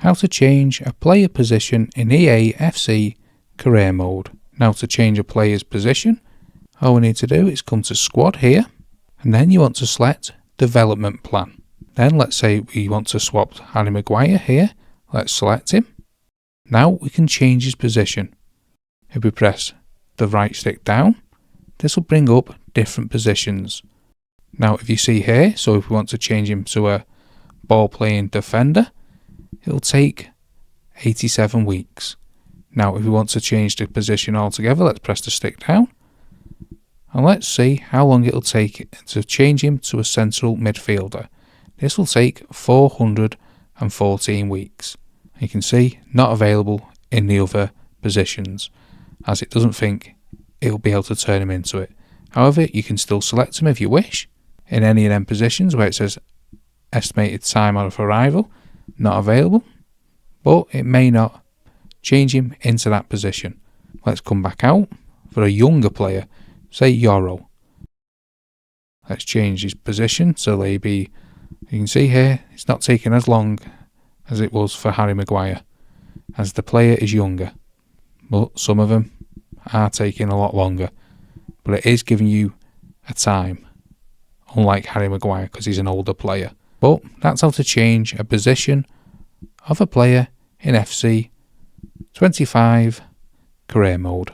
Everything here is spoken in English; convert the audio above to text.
How to change a player position in EA FC career mode. Now to change a player's position, all we need to do is come to squad here, and then you want to select development plan. Then let's say we want to swap Harry Maguire here. Let's select him. Now we can change his position. If we press the right stick down, this will bring up different positions. Now if you see here, so if we want to change him to a ball playing defender, it'll take 87 weeks. Now if we want to change the position altogether, let's press the stick down. And let's see how long it'll take to change him to a central midfielder. This will take 414 weeks. You can see not available in the other positions, as it doesn't think it'll be able to turn him into it. However, you can still select him if you wish in any of them positions where it says estimated time of arrival, not available, but it may not change him into that position. Let's come back out for a younger player, say Euro. Let's change his position so maybe you can see here it's not taking as long as it was for Harry Maguire, as the player is younger, but some of them are taking a lot longer, but it is giving you a time, unlike Harry Maguire because he's an older player. But that's how to change a position of a player in FC 25 career mode.